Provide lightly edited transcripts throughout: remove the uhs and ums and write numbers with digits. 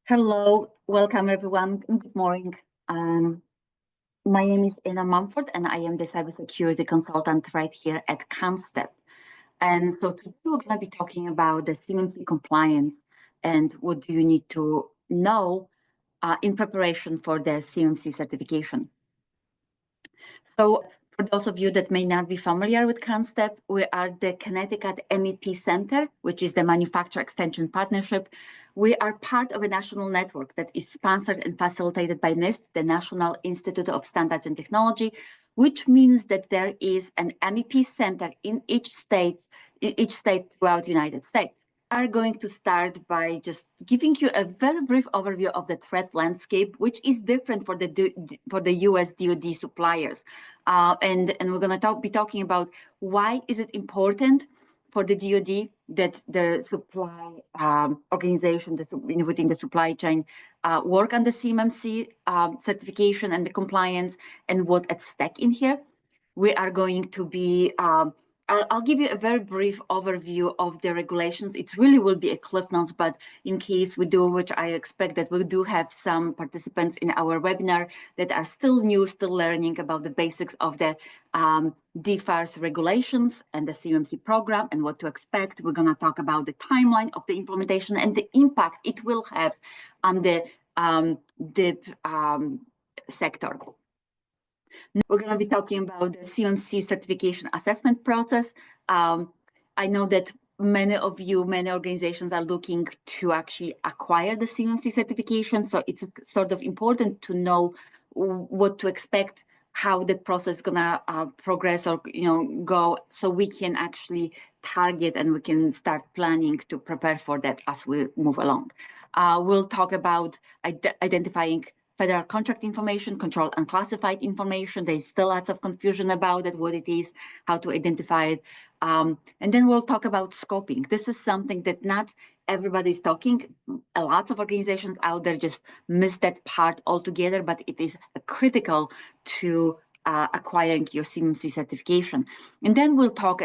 Hello, welcome everyone. Good morning. My name is Anna Mumford, and I am the cybersecurity consultant right here at CONNSTEP. And so today we're going to be talking about the CMMC compliance and what do you need to know in preparation for the CMMC certification. So for those of you that may not be familiar with CONNSTEP, we are the Connecticut MEP Center, which is the Manufacturer Extension Partnership. We are part of a national network that is sponsored and facilitated by NIST, the National Institute of Standards and Technology, which means that there is an MEP center in each state throughout the United States. Are going to start by just giving you a very brief overview of the threat landscape, which is different for the US DoD suppliers. And we're going to be talking about why is it important for the DoD that the supply organization within the supply chain work on the CMMC certification and the compliance and what at stake in here. We are going to be I'll give you a very brief overview of the regulations. It really will be a cliff notes, but in case we do, which I expect that we do have some participants in our webinar that are still new, still learning about the basics of the DFARS regulations and the CMMC program and what to expect. We're going to talk about the timeline of the implementation and the impact it will have on the sector. We're going to be talking about the CMMC certification assessment process. I know that many organizations are looking to actually acquire the CMMC certification. So it's sort of important to know what to expect, how that process is going to progress or go, so we can actually target and we can start planning to prepare for that as we move along. We'll talk about identifying federal contract information, controlled unclassified information. There's still lots of confusion about it, what it is, how to identify it. And then we'll talk about scoping. This is something that not everybody's talking. Lots of organizations out there just miss that part altogether, but it is critical to acquiring your CMMC certification. And then we'll talk,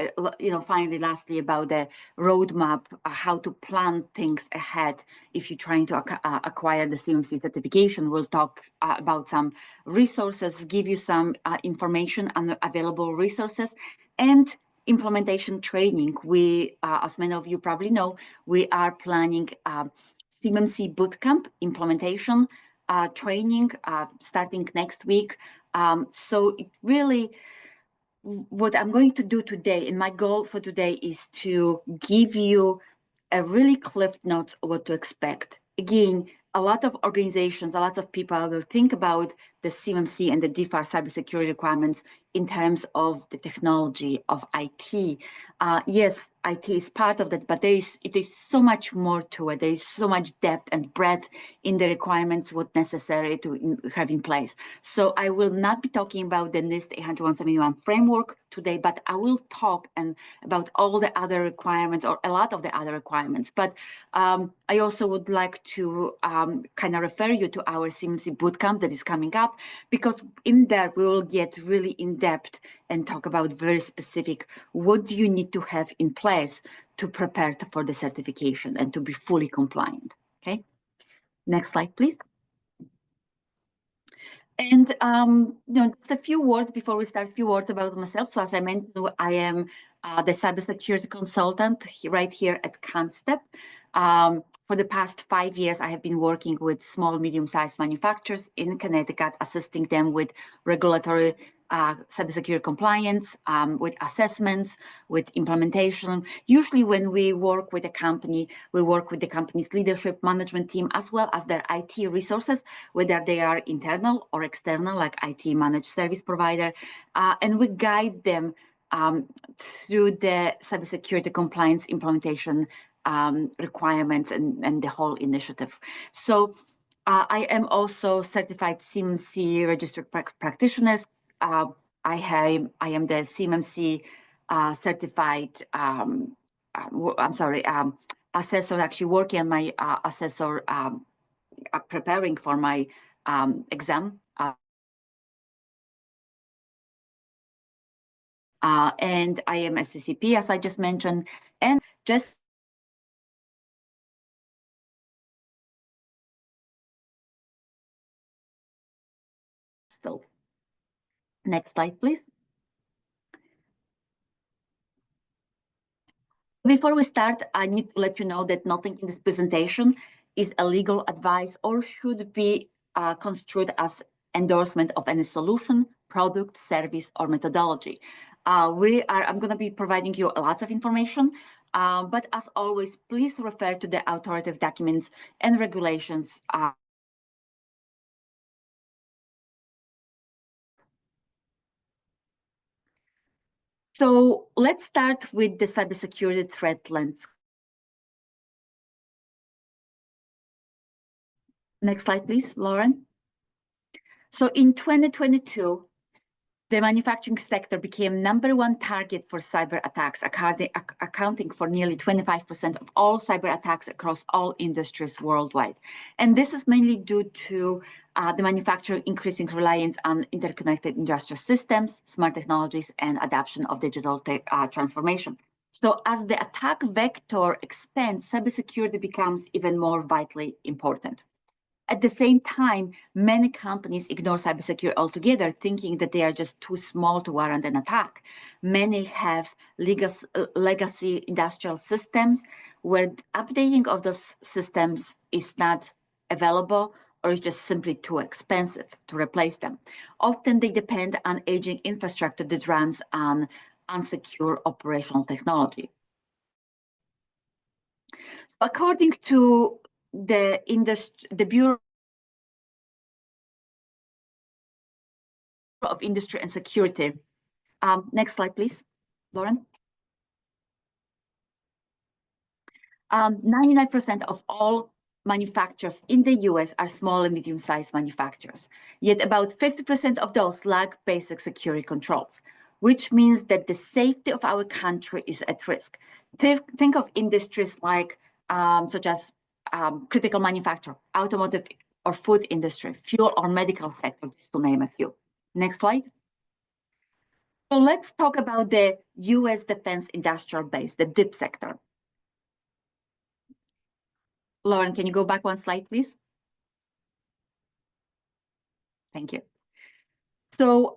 finally, lastly, about the roadmap, how to plan things ahead if you're trying to acquire the CMMC certification. We'll talk about some resources, give you some information on available resources, and implementation training. We, as many of you probably know, we are planning CMMC Bootcamp implementation training starting next week. So it really, what I'm going to do today, and my goal for today is to give you a really cliff notes of what to expect. Again, a lot of organizations, a lot of people will think about the CMMC and the DFARS cybersecurity requirements in terms of the technology of IT. Yes, IT is part of that, but it is so much more to it. There is so much depth and breadth in the requirements, what necessary to have in place. So I will not be talking about the NIST 800-171 framework today, but I will talk about all the other requirements or a lot of the other requirements. But I also would like to kind of refer you to our CMMC Bootcamp that is coming up, because in there we will get really in depth and talk about very specific, what do you need to have in place to prepare for the certification and to be fully compliant. Okay, next slide, please. And just a few words before we start, a few words about myself. So as I mentioned, I am the cybersecurity consultant right here at CONNSTEP. For the past 5 years, I have been working with small, medium-sized manufacturers in Connecticut, assisting them with regulatory cybersecurity compliance, with assessments, with implementation. Usually when we work with a company, we work with the company's leadership management team, as well as their IT resources, whether they are internal or external, like IT managed service provider, and we guide them through the cybersecurity compliance implementation requirements and the whole initiative. So I am also certified CMMC registered practitioners. I am the CMMC certified, assessor, actually working on my assessor, preparing for my exam. And I am SCCP, as I just mentioned, and just still. Next slide, please. Before we start, I need to let you know that nothing in this presentation is a legal advice or should be construed as endorsement of any solution, product, service, or methodology. I'm going to be providing you lots of information, but as always, please refer to the authoritative documents and regulations. So let's start with the cybersecurity threat landscape. Next slide, please, Lauren. So in 2022, the manufacturing sector became #1 target for cyber attacks, accounting for nearly 25% of all cyber attacks across all industries worldwide. And this is mainly due to the manufacturer increasing reliance on interconnected industrial systems, smart technologies, and adoption of digital transformation. So as the attack vector expands, cybersecurity becomes even more vitally important. At the same time, many companies ignore cybersecurity altogether, thinking that they are just too small to warrant an attack. Many have legacy industrial systems where updating of those systems is not available or is just simply too expensive to replace them. Often they depend on aging infrastructure that runs on unsecure operational technology. So according to the Bureau of Industry and Security. Next slide, please, Lauren. 99% of all manufacturers in the US are small and medium-sized manufacturers, yet about 50% of those lack basic security controls, which means that the safety of our country is at risk. Think of industries like such as critical manufacture, automotive or food industry, fuel or medical sector, just to name a few. Next slide. So let's talk about the US defense industrial base, the DIP sector. Lauren, can you go back one slide, please? Thank you. So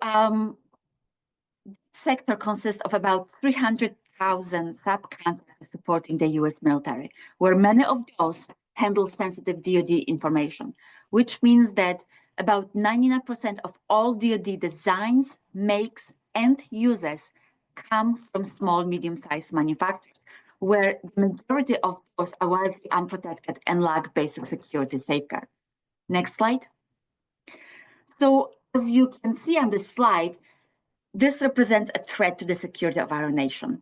sector consists of about 300,000 subcontractors supporting the US military, where many of those handle sensitive DoD information, which means that about 99% of all DoD designs, makes, and uses come from small, medium-sized manufacturers, where the majority of those are widely unprotected and lack basic security safeguards. Next slide. So as you can see on this slide, this represents a threat to the security of our nation,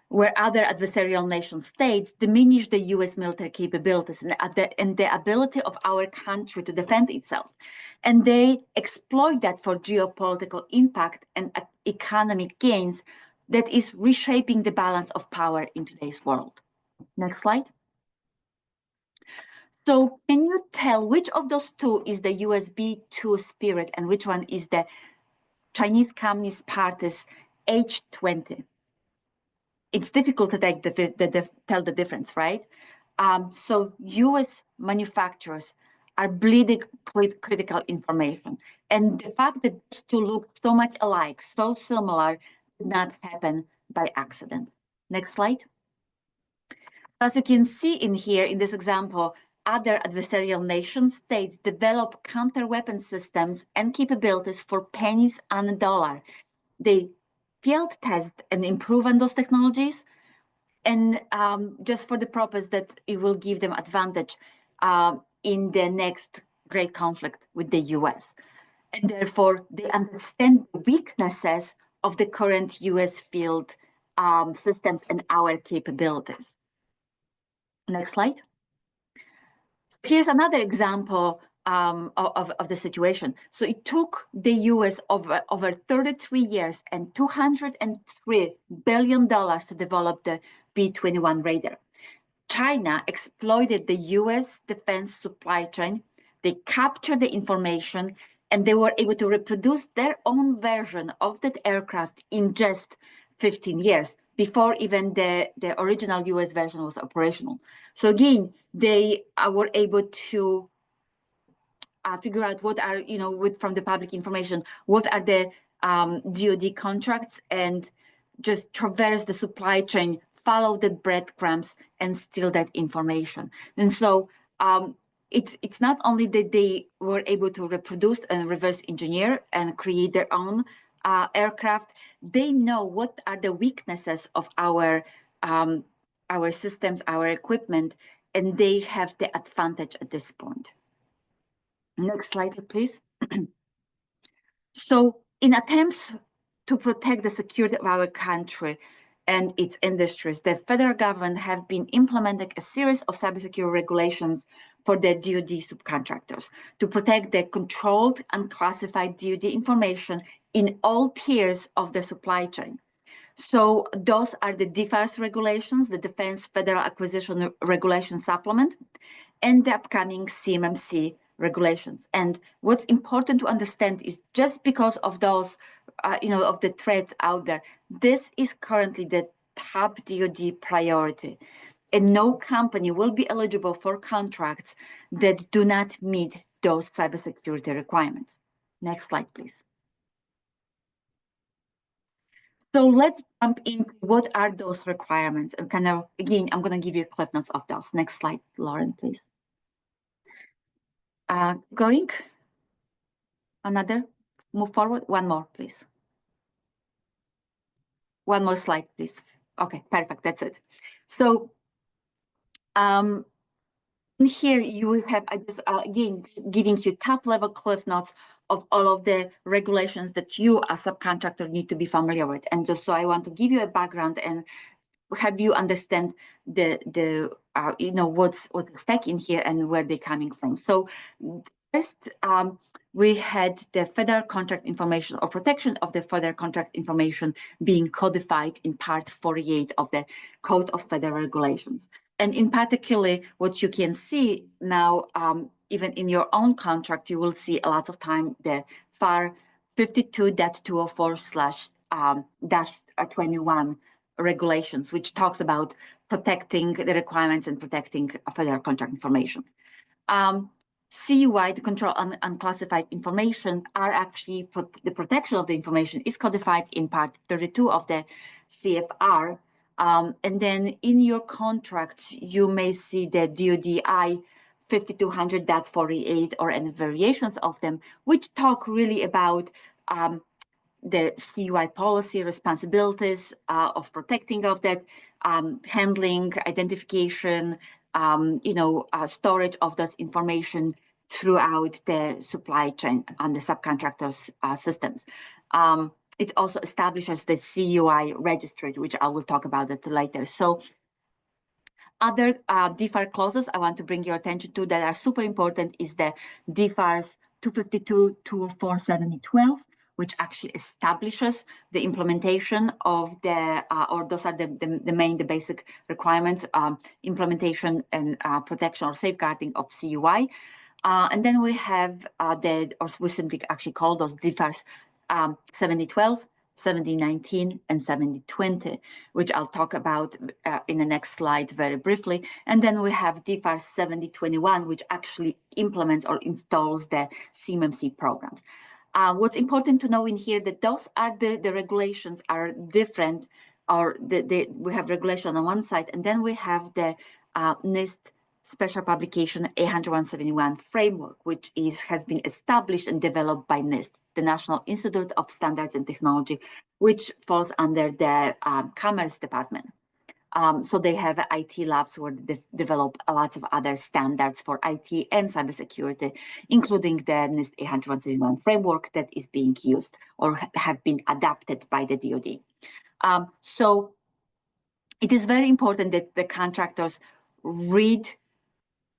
where other adversarial nation states diminish the US military capabilities and the ability of our country to defend itself. And they exploit that for geopolitical impact and economic gains that is reshaping the balance of power in today's world. Next slide. So can you tell which of those two is the USB-2 spirit and which one is the Chinese Communist Party's H20? It's difficult to tell the difference, right? So US manufacturers are bleeding critical information. And the fact that these two look so much alike, so similar, did not happen by accident. Next slide. As you can see in here, in this example, other adversarial nation states develop counter-weapon systems and capabilities for pennies on a dollar. They field test and improve on those technologies, and just for the purpose that it will give them advantage in the next great conflict with the US. And therefore, they understand the weaknesses of the current US field systems and our capabilities. Next slide. Here's another example of the situation. So it took the US over 33 years and $203 billion to develop the B-21 radar. China exploited the US defense supply chain. They captured the information and they were able to reproduce their own version of that aircraft in just 15 years before even the original US version was operational. So again, they were able to figure out what are, from the public information, what are the DoD contracts, and just traverse the supply chain, follow the breadcrumbs, and steal that information. And so it's not only that they were able to reproduce and reverse engineer and create their own aircraft, they know what are the weaknesses of our systems, our equipment, and they have the advantage at this point. Next slide, please. So in attempts to protect the security of our country and its industries, the federal government have been implementing a series of cybersecurity regulations for the DoD subcontractors to protect the controlled and classified DoD information in all tiers of the supply chain. So those are the DFARS regulations, the Defense Federal Acquisition Regulation Supplement, and the upcoming CMMC regulations. And what's important to understand is just because of those, of the threats out there, this is currently the top DoD priority. And no company will be eligible for contracts that do not meet those cybersecurity requirements. Next slide, please. So let's jump into what are those requirements. And kind of, again, I'm going to give you clip notes of those. Next slide, Lauren, please. Going. Another. Move forward. One more, please. One more slide, please. Okay, perfect. That's it. So in here you have, I just again giving you top level cliff notes of all of the regulations that you as a subcontractor need to be familiar with. And just so I want to give you a background and have you understand the what's at stake in here and where they're coming from. So first, we had the federal contract information or protection of the federal contract information being codified in Part 48 of the Code of Federal Regulations. And in particular, what you can see now, even in your own contract, you will see a lot of time the FAR 52.204/-21 regulations, which talks about protecting the requirements and protecting federal contract information. CUI, the control on unclassified information, are actually the protection of the information is codified in Part 32 of the CFR. And then in your contracts, you may see the DODI 5200.48 or any variations of them, which talk really about the CUI policy responsibilities of protecting of that, handling, identification, storage of that information throughout the supply chain and the subcontractors' systems. It also establishes the CUI registry, which I will talk about that later. So other DFAR clauses I want to bring your attention to that are super important is the DFARS 252.204/7012, which actually establishes the implementation of the, or those are the basic requirements, implementation and protection or safeguarding of CUI. And then we have or we simply actually call those DFARS 7012, 7019, and 7020, which I'll talk about in the next slide very briefly. And then we have DFARS 7021, which actually implements or installs the CMMC programs. What's important to know in here that those are the regulations are different, or we have regulation on one side, and then we have the NIST Special Publication 80171 framework, which has been established and developed by NIST, the National Institute of Standards and Technology, which falls under the Commerce Department. So they have IT labs where they develop lots of other standards for IT and cybersecurity, including the NIST 80171 framework that is being used or have been adapted by the DoD. So it is very important that the contractors read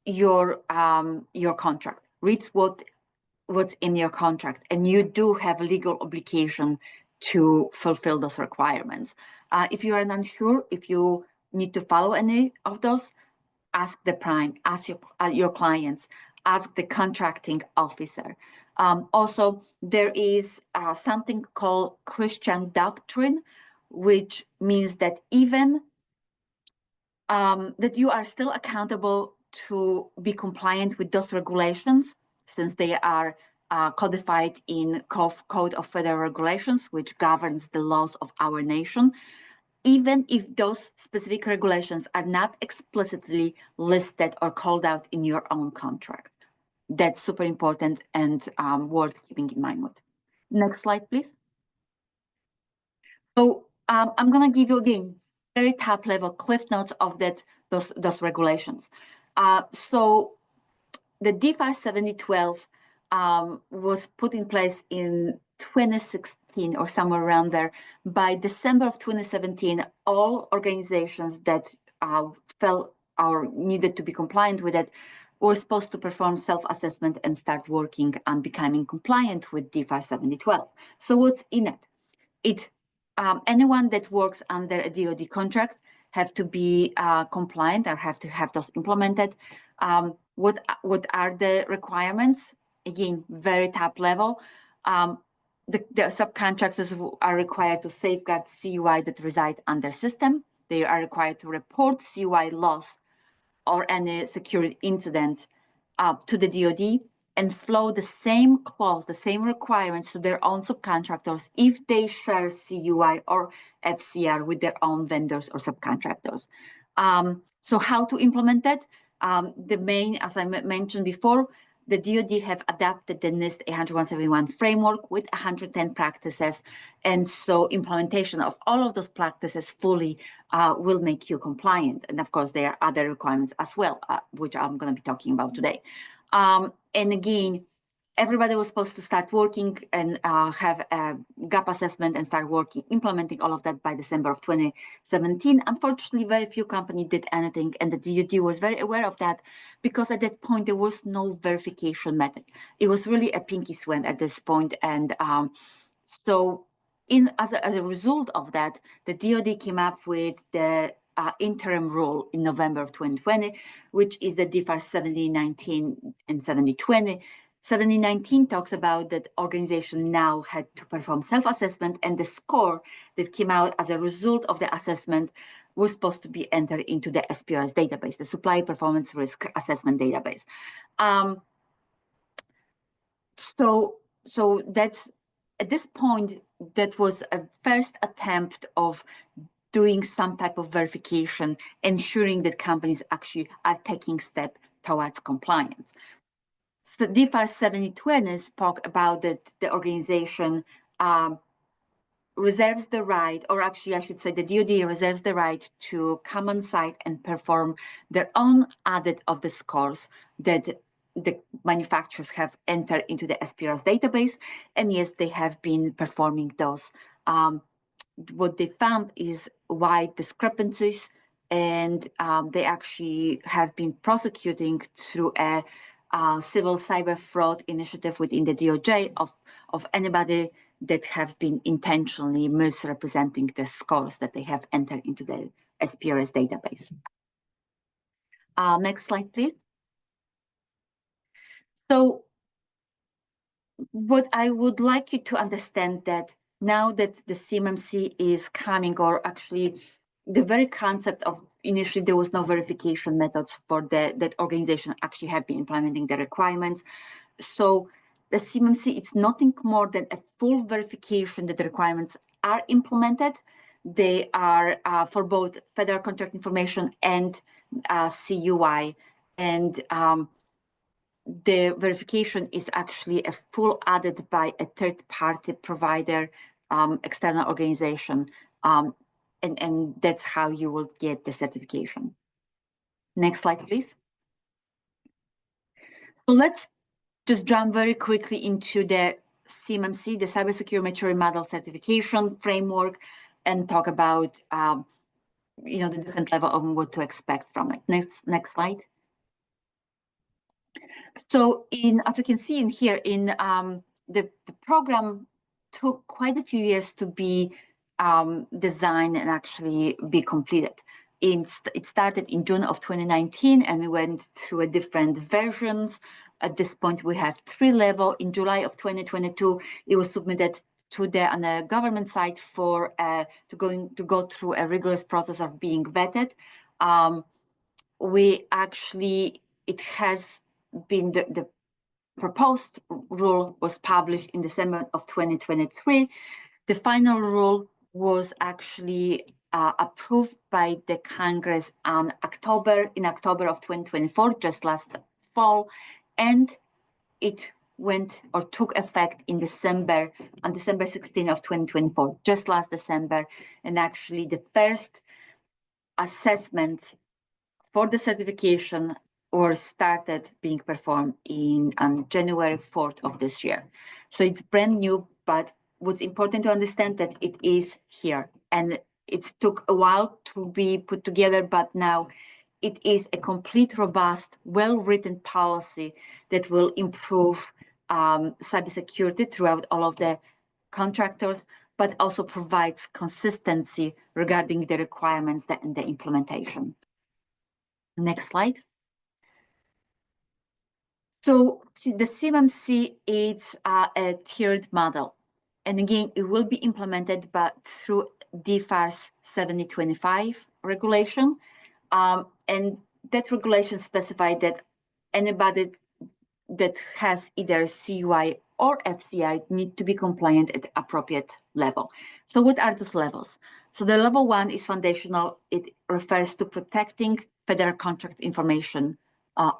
your contract, reads what's in your contract, and you do have a legal obligation to fulfill those requirements. If you are unsure, if you need to follow any of those, ask the prime, ask your clients, ask the contracting officer. Also, there is something called Christian doctrine, which means that even that you are still accountable to be compliant with those regulations, since they are codified in Code of Federal Regulations, which governs the laws of our nation, even if those specific regulations are not explicitly listed or called out in your own contract. That's super important and worth keeping in mind with. Next slide, please. So I'm going to give you, again, very top level cliff notes of those regulations. So the DFAR 7012 was put in place in 2016 or somewhere around there. By December of 2017, all organizations that felt or needed to be compliant with it were supposed to perform self-assessment and start working on becoming compliant with DFAR 7012. So what's in it? Anyone that works under a DoD contract have to be compliant or have to have those implemented. What are the requirements? Again, very top level. The subcontractors are required to safeguard CUI that reside on their system. They are required to report CUI loss or any security incidents to the DoD and flow the same clause, the same requirements to their own subcontractors if they share CUI or FCR with their own vendors or subcontractors. So how to implement that? The main, as I mentioned before, the DoD have adapted the NIST 80171 framework with 110 practices. And so implementation of all of those practices fully will make you compliant. And of course, there are other requirements as well, which I'm going to be talking about today. And again, everybody was supposed to start working and have a gap assessment and start working, implementing all of that by December of 2017. Unfortunately, very few companies did anything, and the DoD was very aware of that because at that point, there was no verification method. It was really a pinky sweat at this point. And so as a result of that, the DoD came up with the interim rule in November of 2020, which is the DFAR 7019 and 7020. 7019 talks about that organization now had to perform self-assessment, and the score that came out as a result of the assessment was supposed to be entered into the SPRS database, the Supply Performance Risk Assessment database. So that's, at this point, that was a first attempt of doing some type of verification, ensuring that companies actually are taking steps towards compliance. So DFAR 7020 spoke about that the organization reserves the right, or actually I should say the DoD reserves the right to come on site and perform their own audit of the scores that the manufacturers have entered into the SPRS database. And yes, they have been performing those. What they found is wide discrepancies, and they actually have been prosecuting through a civil cyber fraud initiative within the DOJ of anybody that have been intentionally misrepresenting the scores that they have entered into the SPRS database. Next slide, please. So what I would like you to understand that now that the CMMC is coming, or actually the very concept of initially there was no verification methods for that organization actually have been implementing the requirements. So the CMMC is nothing more than a full verification that the requirements are implemented. They are for both federal contract information and CUI. And the verification is actually a full audit by a third-party provider, external organization, and that's how you will get the certification. Next slide, please. So let's just jump very quickly into the CMMC, the Cybersecurity Maturity Model Certification Framework, and talk about the different level of what to expect from it. Next slide. So as you can see in here, the program took quite a few years to be designed and actually be completed. It started in June of 2019 and we went through different versions. At this point, we have 3 levels. In July of 2022, it was submitted on the government side for to go through a rigorous process of being vetted. It has been the proposed rule was published in December of 2023. The final rule was actually approved by the Congress in October of 2024, just last fall, and it went or took effect in December, on December 16 of 2024, just last December. And actually the first assessments for the certification were started being performed on January 4th of this year. So it's brand new, but what's important to understand that it is here, and it took a while to be put together, but now it is a complete, robust, well-written policy that will improve cybersecurity throughout all of the contractors, but also provides consistency regarding the requirements and the implementation. Next slide. So the CMMC is a tiered model. And again, it will be implemented through DFARS 7025 regulation. And that regulation specified that anybody that has either CUI or FCI need to be compliant at the appropriate level. So what are those levels? So the level 1 is foundational. It refers to protecting federal contract information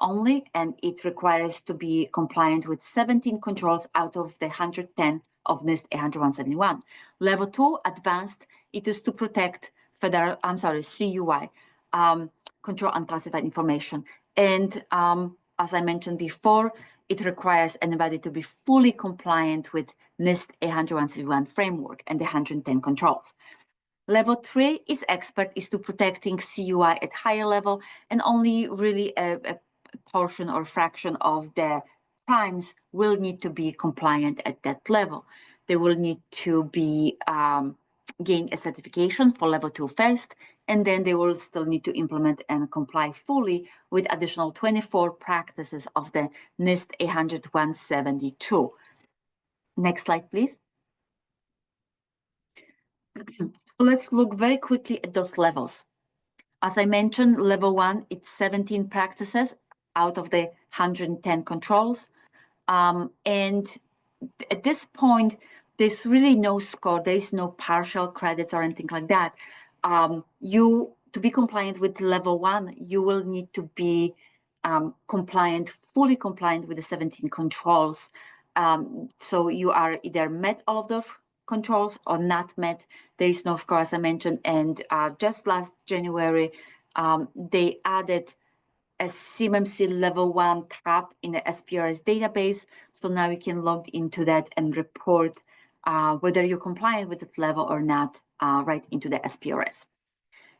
only, and it requires to be compliant with 17 controls out of the 110 of NIST 80171. Level 2, advanced, it is to protect CUI, control unclassified information. And as I mentioned before, it requires anybody to be fully compliant with NIST 80171 framework and the 110 controls. Level 3 is expert, is to protecting CUI at higher level, and only really a portion or fraction of the times will need to be compliant at that level. They will need to be gain a certification for level 2 first, and then they will still need to implement and comply fully with additional 24 practices of the NIST 80172. Next slide, please. So let's look very quickly at those levels. As I mentioned, level 1, it's 17 practices out of the 110 controls. And at this point, there's really no score. There is no partial credits or anything like that. To be compliant with level 1, you will need to be fully compliant with the 17 controls. So you are either met all of those controls or not met. There is no score, as I mentioned. And just last January, they added a CMMC level 1 tab in the SPRS database. So now you can log into that and report whether you're compliant with that level or not right into the SPRS.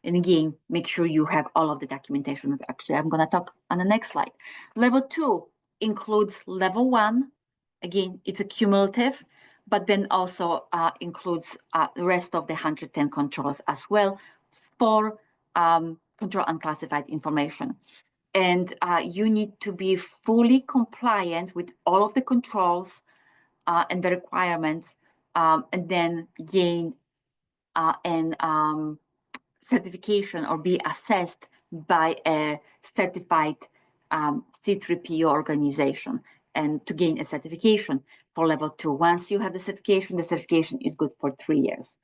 And again, make sure you have all of the documentation. Actually, I'm going to talk on the next slide. Level 2 includes level 1. Again, it's a cumulative, but then also includes the rest of the 110 controls as well for control unclassified information. And you need to be fully compliant with all of the controls and the requirements, and then gain an certification or be assessed by a certified C3PO organization, and to gain a certification for level 2. Once you have the certification is good for 3 years.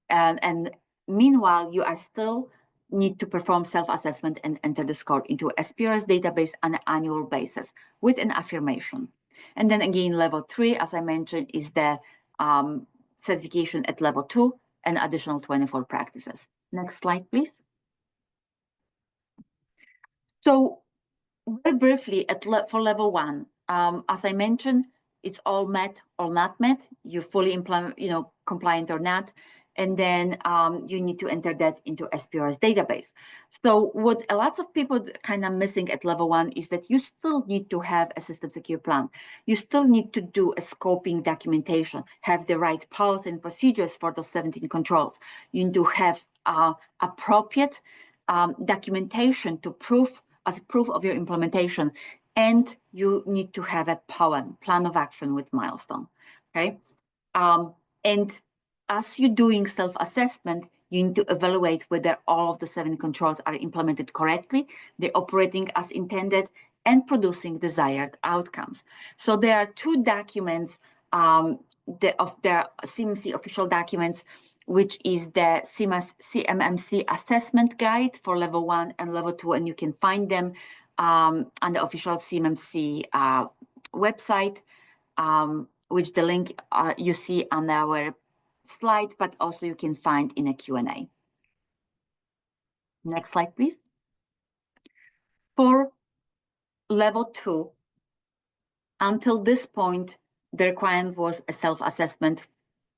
And meanwhile, you are still need to perform self-assessment and enter the score into SPRS database on an annual basis with an affirmation. And then again, level 3, as I mentioned, is the certification at level 2 and additional 24 practices. Next slide, please. So very briefly, for level 1, as I mentioned, it's all met or not met. You fully implement, compliant or not. And then you need to enter that into SPRS database. So what a lot of people kind of missing at level 1 is that you still need to have a system secure plan. You still need to do a scoping documentation, have the right policy and procedures for those 17 controls. You need to have appropriate documentation to as proof of your implementation. And you need to have a POEM, plan of action with milestone, okay? And as you're doing self-assessment, you need to evaluate whether all of the 7 controls are implemented correctly, they're operating as intended, and producing desired outcomes. So there are two documents of the CMMC official documents, which is the CMMC assessment guide for level 1 and level 2, and you can find them on the official CMMC website, which the link you see on our slide, but also you can find in a Q&A. Next slide, please. For level 2, until this point, the requirement was a self-assessment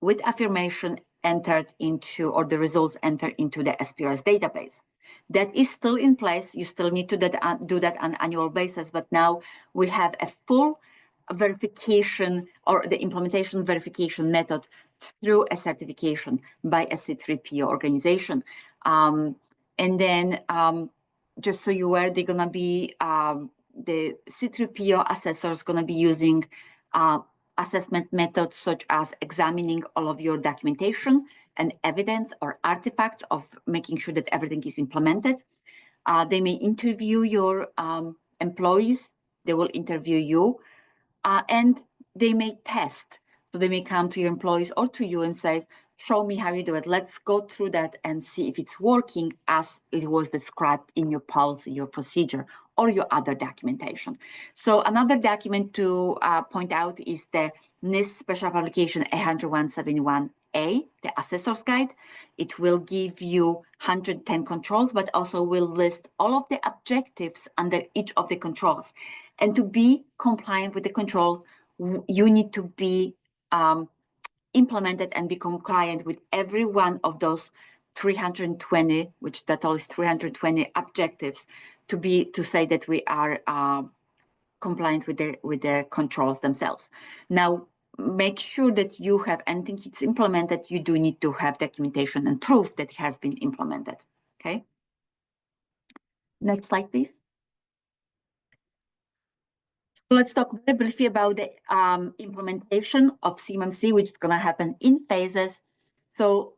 with affirmation entered into, or the results entered into the SPRS database. That is still in place. You still need to do that on an annual basis, but now we have a full verification, or the implementation verification method through a certification by a C3PO organization. And then just so you aware, they're going to be, the C3PO assessors going to be using assessment methods such as examining all of your documentation and evidence or artifacts of making sure that everything is implemented. They may interview your employees. They will interview you, and they may test. So they may come to your employees or to you and say, show me how you do it. Let's go through that and see if it's working as it was described in your policy, your procedure, or your other documentation. So another document to point out is the NIST Special Publication 171A, the Assessor's Guide. It will give you 110 controls, but also will list all of the objectives under each of the controls. And to be compliant with the controls, you need to be implemented and be compliant with every one of those 320, which total is 320 objectives, to say that we are compliant with the controls themselves. Now, make sure that you have anything it's implemented. You do need to have documentation and proof that it has been implemented. Okay. Next slide, please. Let's talk very briefly about the implementation of CMMC, which is going to happen in phases. So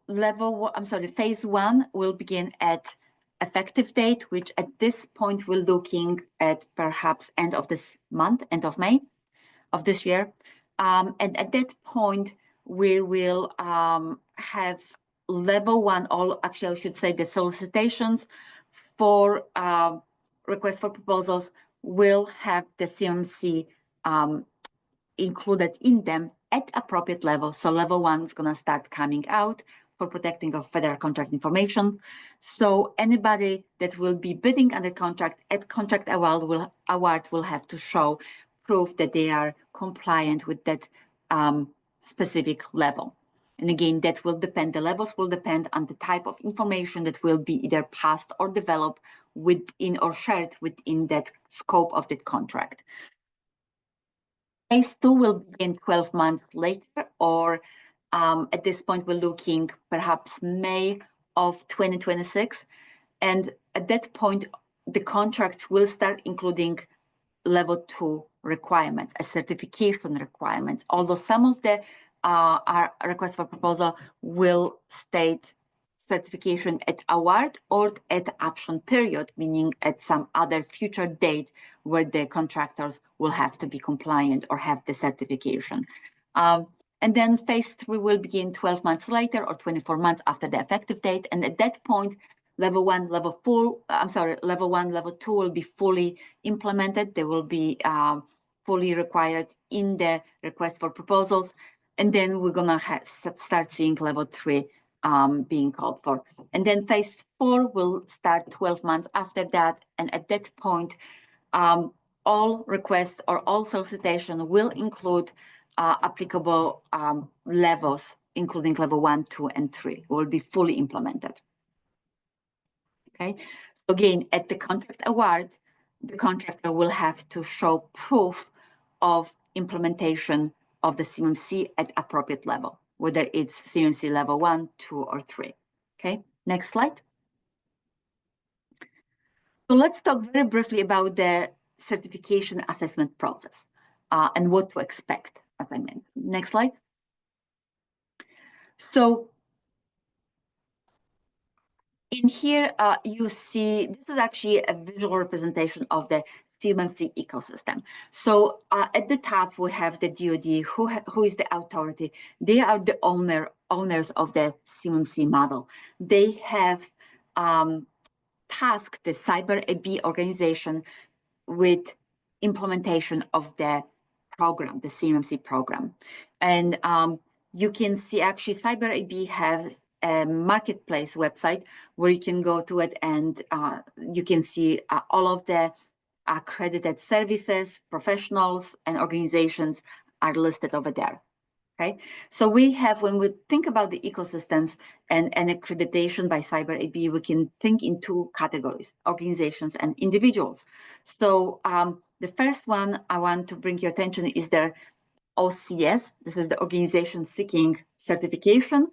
phase 1 will begin at effective date, which at this point we're looking at perhaps end of this month, end of May of this year. And at that point, we will have level 1, actually I should say the solicitations for requests for proposals will have the CMMC included in them at appropriate level. So level 1 is going to start coming out for protecting of federal contract information. So anybody that will be bidding on the contract at contract award will have to show proof that they are compliant with that specific level. And again, that will depend, the levels will depend on the type of information that will be either passed or developed within or shared within that scope of that contract. Phase 2 will begin 12 months later, or at this point, we're looking perhaps May of 2026. And at that point, the contracts will start including level 2 requirements, a certification requirements, although some of the our request for proposal will state certification at award or at option period, meaning at some other future date where the contractors will have to be compliant or have the certification. And then phase 3 will begin 12 months later or 24 months after the effective date. And at that point, level 1, level 2 will be fully implemented. They will be fully required in the request for proposals. And then we're going to start seeing level 3 being called for. And then phase 4 will start 12 months after that. And at that point, all requests or all solicitation will include applicable levels, including level 1, 2, and 3, will be fully implemented. Okay. Again, at the contract award, the contractor will have to show proof of implementation of the CMMC at appropriate level, whether it's CMMC level 1, 2, or 3. Okay, next slide. So let's talk very briefly about the certification assessment process and what to expect, as I mentioned. Next slide. So in here, you see, this is actually a visual representation of the CMMC ecosystem. So at the top, we have the DoD, who is the authority. They are the owners of the CMMC model. They have tasked the Cyber AB organization with implementation of the program, the CMMC program. And you can see actually Cyber AB has a marketplace website where you can go to it and you can see all of the accredited services, professionals, and organizations are listed over there. Okay, so we have, when we think about the ecosystems and accreditation by Cyber AB, we can think in two categories: organizations and individuals. So the first one I want to bring your attention is the OCS. This is the organization seeking certification.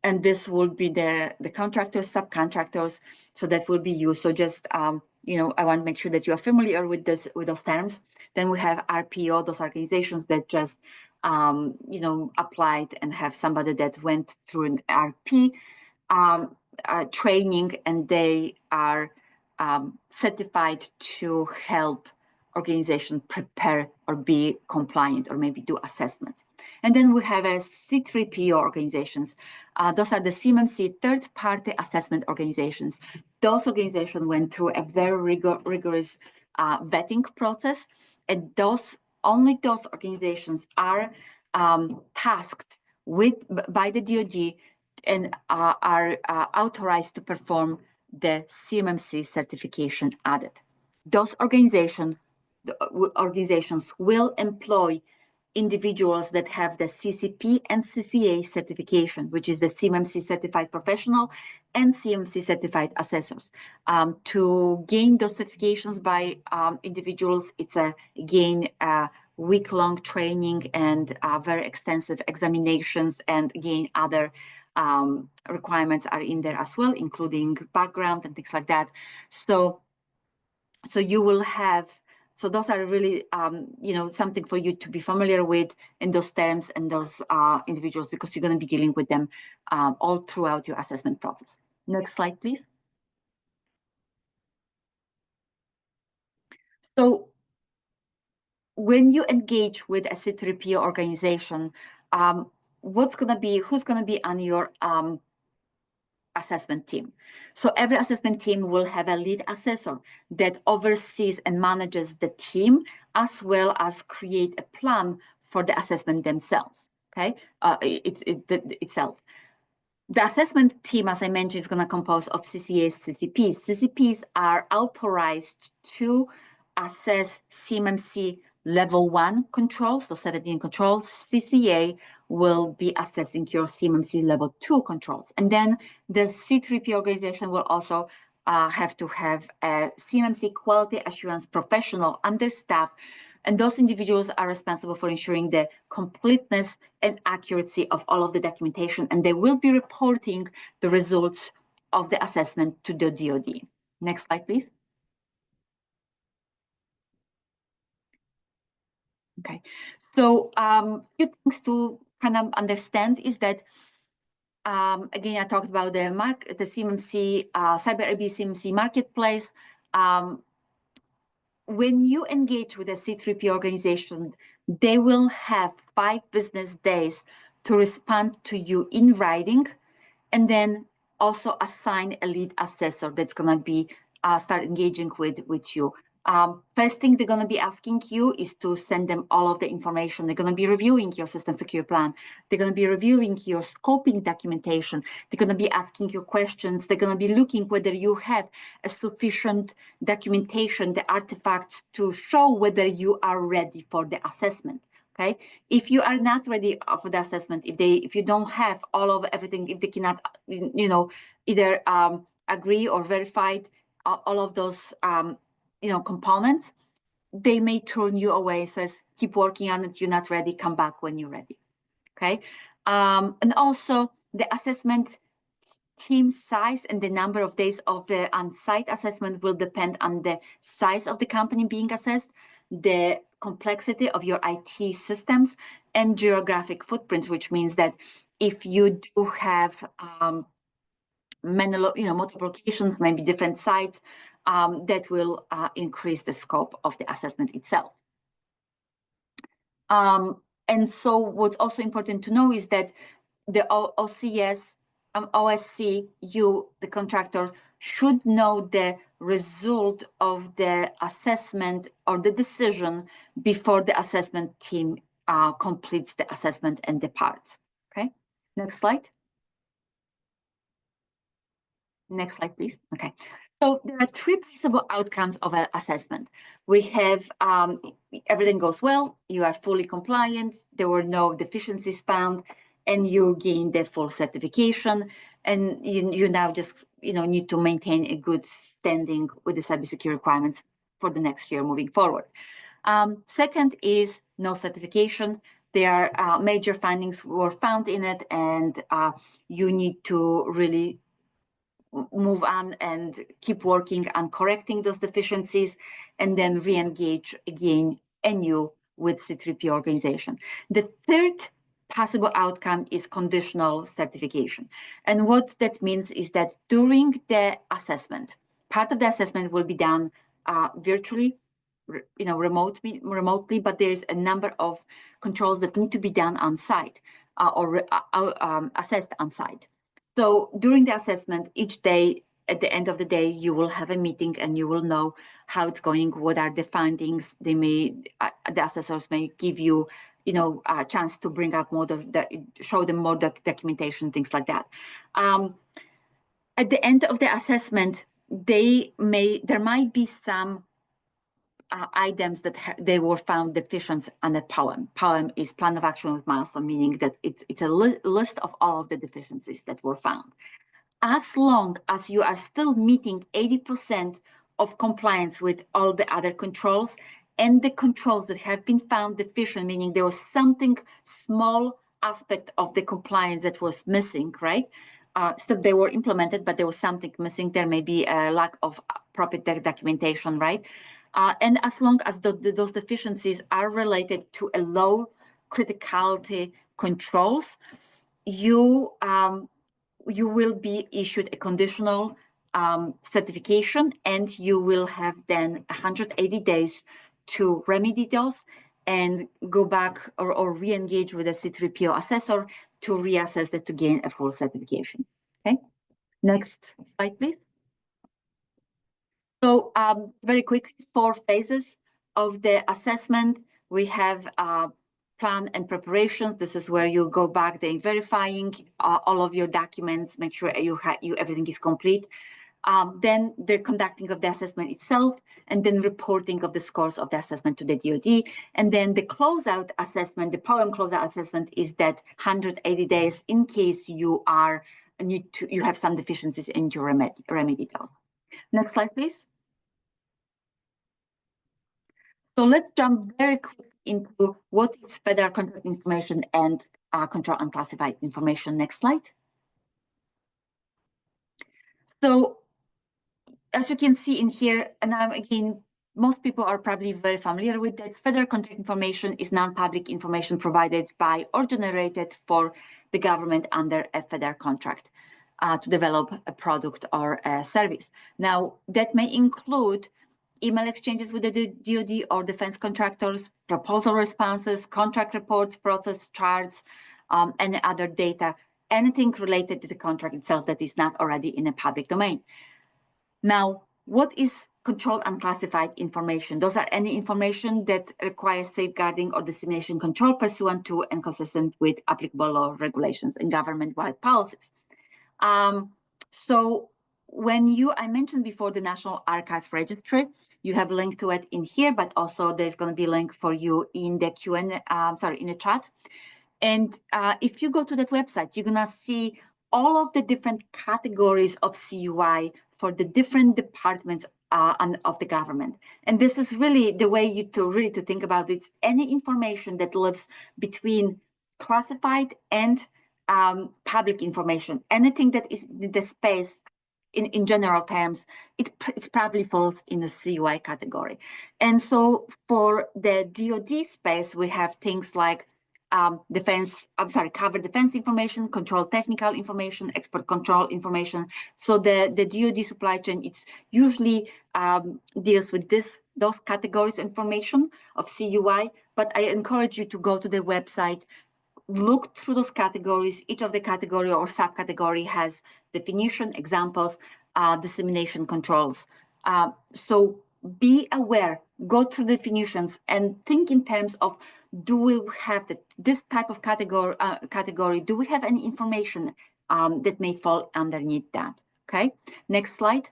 And this will be the contractors, subcontractors, so that will be you. So just, you know, I want to make sure that you are familiar with those terms. Then we have RPO, those organizations that just, you know, applied and have somebody that went through an RP training, and they are certified to help organization prepare or be compliant or maybe do assessments. And then we have a C3PO organizations. Those are the CMMC third-party assessment organizations. Those organizations went through a very rigorous vetting process, and only those organizations are tasked by the DoD and are authorized to perform the CMMC certification audit. Those organizations will employ individuals that have the CCP and CCA certification, which is the CMMC certified professional and CMMC certified assessors. To gain those certifications by individuals, it's again week-long training and very extensive examinations, and again other requirements are in there as well, including background and things like that. So you will have, so those are really, you know, something for you to be familiar with in those terms and those individuals, because you're going to be dealing with them all throughout your assessment process. Next slide, please. So when you engage with a C3PO organization, who's going to be on your assessment team? So every assessment team will have a lead assessor that oversees and manages the team, as well as create a plan for the assessment themselves. Okay, itself. The assessment team, as I mentioned, is going to compose of CCAs, CCPs. CCPs are authorized to assess CMMC level 1 controls, so 17 controls. CCA will be assessing your CMMC level 2 controls. And then the C3P organization will also have to have a CMMC quality assurance professional on their staff. And those individuals are responsible for ensuring the completeness and accuracy of all of the documentation. And they will be reporting the results of the assessment to the DoD. Next slide, please. Okay, so a few things to kind of understand is that, again, I talked about the CMMC, Cyber AB CMMC marketplace. When you engage with a C3P organization, they will have 5 business days to respond to you in writing, and then also assign a lead assessor that's going to be start engaging with you. First thing they're going to be asking you is to send them all of the information. They're going to be reviewing your system security plan. They're going to be reviewing your scoping documentation. They're going to be asking you questions. They're going to be looking whether you have a sufficient documentation, the artifacts to show whether you are ready for the assessment. Okay, if you are not ready for the assessment, if you don't have all of everything, if they cannot, you know, either agree or verified all of those components, they may turn you away, says, keep working on it, you're not ready, come back when you're ready. Okay, and also the assessment team size and the number of days of the on-site assessment will depend on the size of the company being assessed, the complexity of your IT systems, and geographic footprint, which means that if you do have many, multiple locations, maybe different sites, that will increase the scope of the assessment itself. And so what's also important to know is that the OSC, you, the contractor, should know the result of the assessment or the decision before the assessment team completes the assessment and departs. Okay, next slide. Next slide, please. Okay. So there are three possible outcomes of an assessment. We have everything goes well, you are fully compliant, there were no deficiencies found, and you gain the full certification, and you now just need to maintain a good standing with the cybersecurity requirements for the next year moving forward. Second is no certification. There are major findings were found in it, and you need to really move on and keep working on correcting those deficiencies, and then re-engage again anew with C3P organization. The third possible outcome is conditional certification. And what that means is that during the assessment, part of the assessment will be done virtually, remotely, but there's a number of controls that need to be done on site or assessed on site. So during the assessment, each day, at the end of the day, you will have a meeting and you will know how it's going, what are the findings. They may, the assessors may give you, a chance to bring up more, show them more documentation, things like that. At the end of the assessment, there might be some items that they were found deficient on a POEM. POEM is Plan of Action with Milestone, meaning that it's a list of all of the deficiencies that were found. As long as you are still meeting 80% of compliance with all the other controls, and the controls that have been found deficient, meaning there was something small aspect of the compliance that was missing, right? So they were implemented, but there was something missing. There may be a lack of proper documentation, right? And as long as those deficiencies are related to a low criticality controls, you will be issued a conditional certification, and you will have then 180 days to remedy those and go back or re-engage with a C3PO assessor to reassess that to gain a full certification. Okay, next slide, please. So very quick, 4 phases of the assessment. We have plan and preparations. This is where you go back, then verifying all of your documents, make sure everything is complete. Then the conducting of the assessment itself, and then reporting of the scores of the assessment to the DoD. And then the closeout assessment, the POEM closeout assessment, is that 180 days in case you have some deficiencies in your remedy. Next slide, please. So let's jump very quick into what is federal contract information and control unclassified information. Next slide. So as you can see in here, and again, most people are probably very familiar with that. Federal contract information is non-public information provided by or generated for the government under a federal contract to develop a product or a service. Now, that may include email exchanges with the DoD or defense contractors, proposal responses, contract reports, process charts, and other data, anything related to the contract itself that is not already in a public domain. Now, what is controlled unclassified information? Those are any information that requires safeguarding or dissemination control pursuant to and consistent with applicable law, regulations, and government-wide policies. So when I mentioned before the National Archive Registry, you have a link to it in here, but also there's going to be a link for you in the in the chat. And if you go to that website, you're going to see all of the different categories of CUI for the different departments of the government. And this is really the way to think about it. Any information that lives between classified and public information, anything that is in the space, in general terms, it probably falls in the CUI category. And so for the DoD space, we have things like cover defense information, control technical information, export control information. So the DoD supply chain, it's usually deals with those categories information of CUI, but I encourage you to go to the website, look through those categories. Each of the category or subcategory has definition, examples, dissemination controls. So be aware, go through definitions and think in terms of, do we have this type of category? Do we have any information that may fall underneath that? Okay, next slide.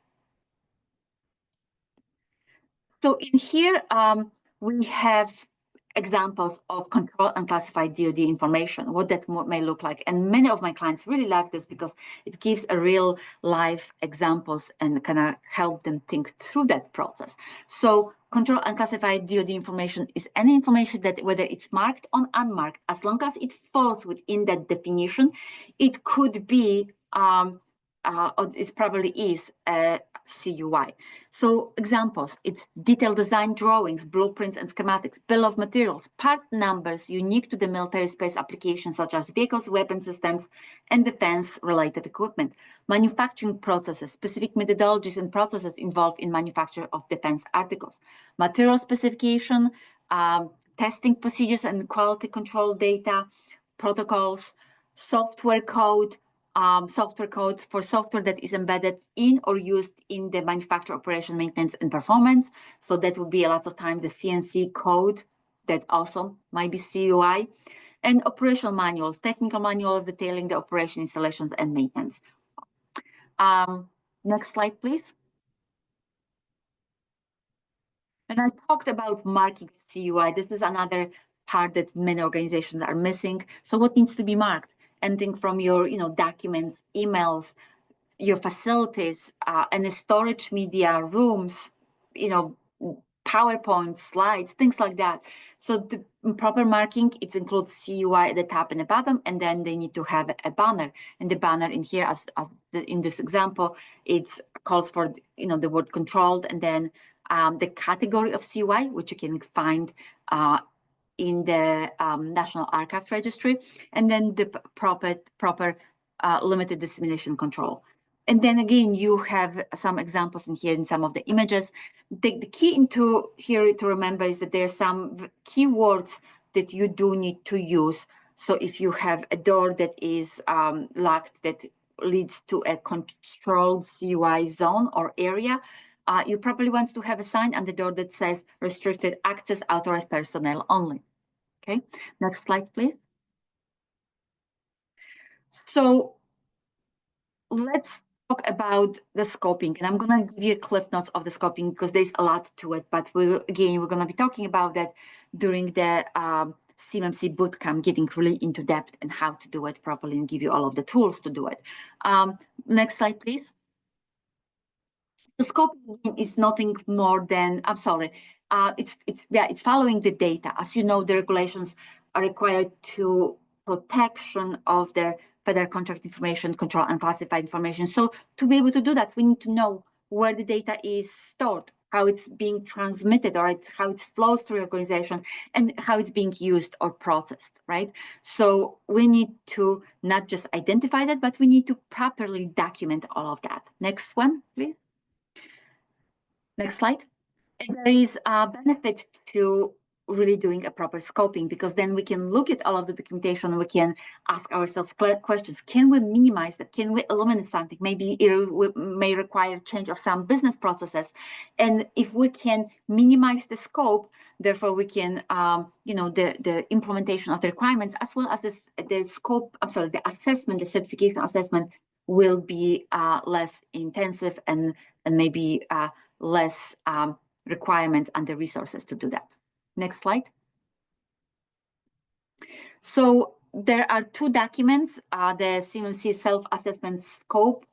So in here, we have examples of control and classified DoD information, what that may look like. And many of my clients really like this because it gives a real life examples and kind of help them think through that process. So control and classified DoD information is any information that, whether it's marked or unmarked, as long as it falls within that definition, it could be, it probably is a CUI. So examples, it's detailed design drawings, blueprints and schematics, bill of materials, part numbers unique to the military space applications such as vehicles, weapon systems, and defense-related equipment, manufacturing processes, specific methodologies and processes involved in manufacture of defense articles, material specification, testing procedures and quality control data, protocols, software code for software that is embedded in or used in the manufacture, operation, maintenance, and performance. So that would be a lot of times the CNC code that also might be CUI, and operational manuals, technical manuals detailing the operation, installations, and maintenance. Next slide, please. And I talked about marking CUI. This is another part that many organizations are missing. So what needs to be marked? Anything from your, documents, emails, your facilities, and the storage media, rooms, PowerPoint slides, things like that. So the proper marking, it includes CUI at the top and the bottom, and then they need to have a banner. And the banner in here, in this example, it calls for, the word controlled, and then the category of CUI, which you can find in the National Archives Registry, and then the proper limited dissemination control. And then again, you have some examples in here in some of the images. The key into here to remember is that there are some keywords that you do need to use. So if you have a door that is locked, that leads to a controlled CUI zone or area, you probably want to have a sign on the door that says restricted access, authorized personnel only. Okay, next slide, please. So let's talk about the scoping, and I'm going to give you a cliff notes of the scoping because there's a lot to it, but we're going to be talking about that during the CMMC Bootcamp, getting really into depth and how to do it properly and give you all of the tools to do it. Next slide, please. The scoping is nothing more than, it's following the data. As you know, the regulations are required to protection of the federal contract information, control and classified information. So to be able to do that, we need to know where the data is stored, how it's being transmitted, or how it's flowed through the organization, and how it's being used or processed, right? So we need to not just identify that, but we need to properly document all of that. Next one, please. Next slide. And there is a benefit to really doing a proper scoping, because then we can look at all of the documentation, we can ask ourselves questions. Can we minimize that? Can we eliminate something? Maybe it may require change of some business processes. And if we can minimize the scope, therefore we can, the implementation of the requirements, as well as the scope, the assessment, the certification assessment will be less intensive and maybe less requirements and the resources to do that. Next slide. So there are two documents, the CMMC self-assessment scope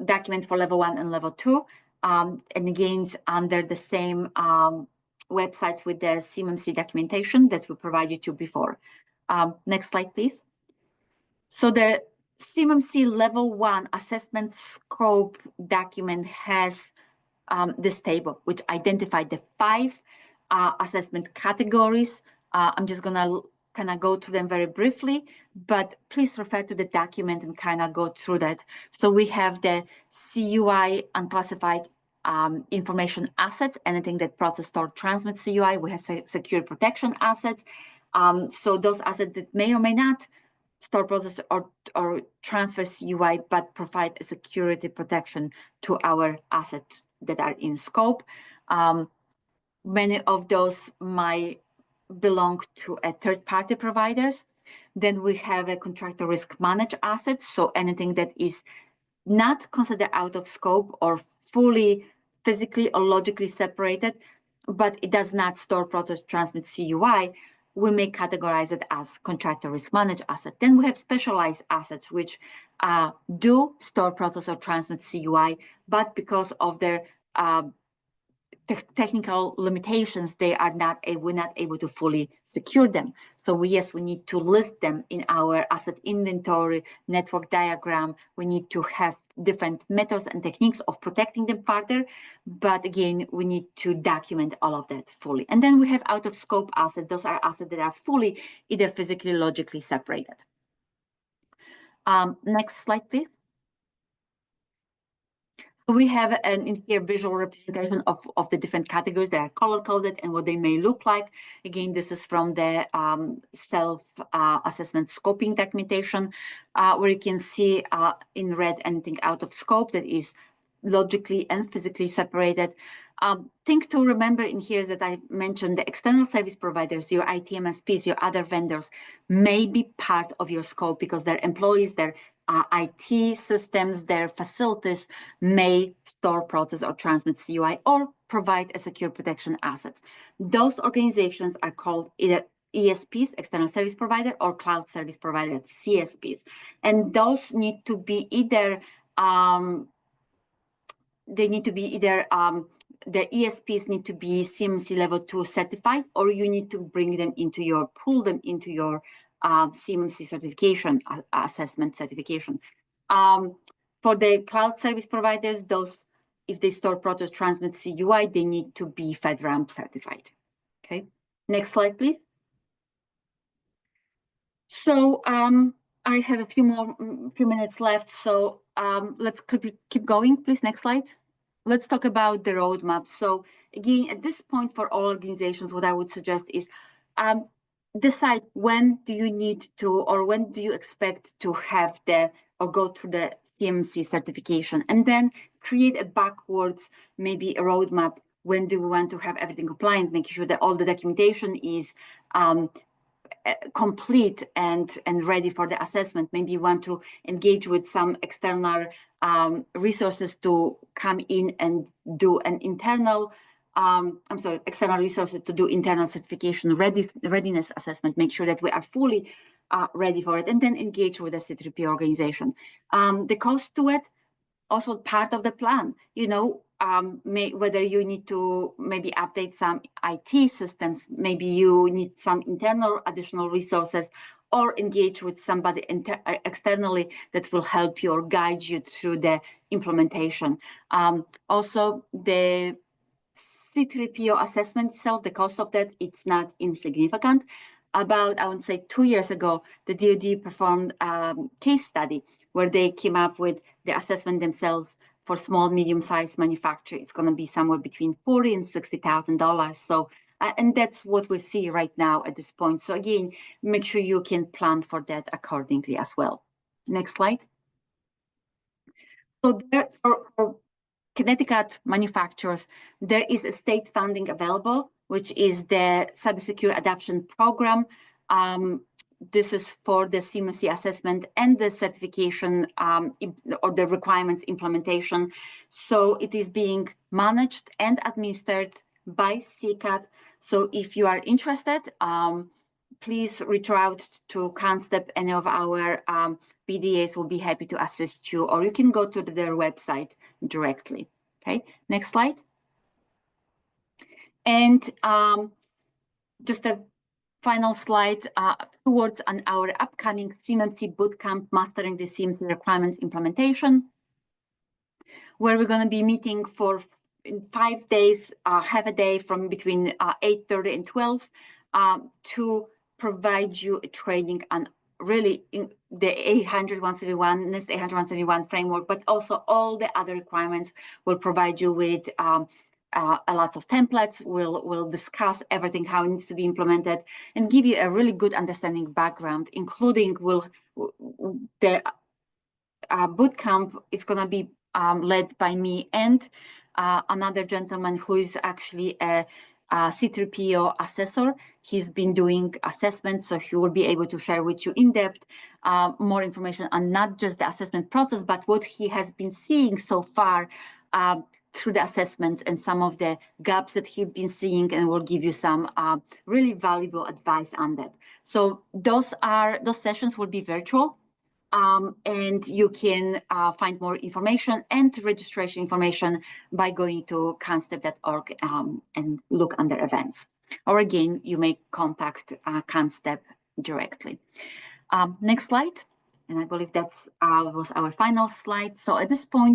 document for level 1 and level 2, and again, under the same website with the CMMC documentation that we provided you before. Next slide, please. So the CMMC level 1 assessment scope document has this table, which identified the 5 assessment categories. I'm just going to kind of go through them very briefly, but please refer to the document and kind of go through that. So we have the CUI, unclassified information assets, anything that process, store, transmit CUI. We have secure protection assets. So those assets that may or may not store, process, or transfer CUI, but provide a security protection to our assets that are in scope. Many of those might belong to a third-party providers. Then we have a contractor risk managed assets. So anything that is not considered out of scope or fully physically or logically separated, but it does not store, process, transmit CUI, we may categorize it as contractor risk managed asset. Then we have specialized assets, which do store, process, or transmit CUI, but because of their technical limitations, we're not able to fully secure them. So we need to list them in our asset inventory network diagram. We need to have different methods and techniques of protecting them further. But again, we need to document all of that fully. And then we have out of scope assets. Those are assets that are fully either physically, logically separated. Next slide, please. So we have in here visual representation of the different categories that are color-coded and what they may look like. Again, this is from the self-assessment scoping documentation, where you can see in red anything out of scope that is logically and physically separated. Thing to remember in here is that I mentioned the external service providers, your IT MSPs, your other vendors may be part of your scope because their employees, their IT systems, their facilities may store, process, or transmit CUI or provide a secure protection asset. Those organizations are called either ESPs, external service provider, or cloud service provider, CSPs. And those need to be either the ESPs need to be CMMC level 2 certified, or you need to bring them into your, pull them into your CMMC certification, assessment certification. For the cloud service providers, those, if they store, process, transmit CUI, they need to be FedRAMP certified. Okay, next slide, please. So I have a few minutes left, so let's keep going, please. Next slide. Let's talk about the roadmap. So again, at this point for all organizations, what I would suggest is decide when do you need to, or when do you expect to have or go through the CMMC certification, and then create a backwards, maybe a roadmap. When do we want to have everything compliant, making sure that all the documentation is complete and ready for the assessment. Maybe you want to engage with some external resources to come in and do an internal, external resources to do internal certification readiness assessment, make sure that we are fully ready for it, and then engage with the C3P organization. The cost to it, also part of the plan, whether you need to maybe update some IT systems, maybe you need some internal additional resources, or engage with somebody externally that will help you or guide you through the implementation. Also, the C3PO assessment itself, the cost of that, it's not insignificant. About, I would say 2 years ago, the DoD performed a case study where they came up with the assessment themselves for small, medium-sized manufacturer. It's going to be somewhere between $40,000 and $60,000. So, and that's what we see right now at this point. So again, make sure you can plan for that accordingly as well. Next slide. So there, for Connecticut manufacturers, there is a state funding available, which is the Cybersecurity Adoption Program. This is for the CMMC assessment and the certification or the requirements implementation. So it is being managed and administered by CCAT. So if you are interested, please reach out to CONNSTEP. Any of our BDAs will be happy to assist you, or you can go to their website directly. Okay, next slide. And just a final slide, towards on our upcoming CMMC Bootcamp, Mastering the CMMC Requirements Implementation, where we're going to be meeting for 5 days, half a day from between 8:30 and 12 to provide you a training on really in the 80171, NIST 80171 framework, but also all the other requirements. Will provide you with a lots of templates. We'll discuss everything, how it needs to be implemented, and give you a really good understanding background, including the bootcamp is going to be led by me and another gentleman who is actually a C3PO assessor. He's been doing assessments, so he will be able to share with you in depth more information on not just the assessment process, but what he has been seeing so far through the assessments and some of the gaps that he's been seeing, and will give you some really valuable advice on that. So those sessions will be virtual. And you can find more information and registration information by going to CONNSTEP.org and look under events. Or again, you may contact CONNSTEP directly. Next slide. And I believe that was our final slide. So at this point,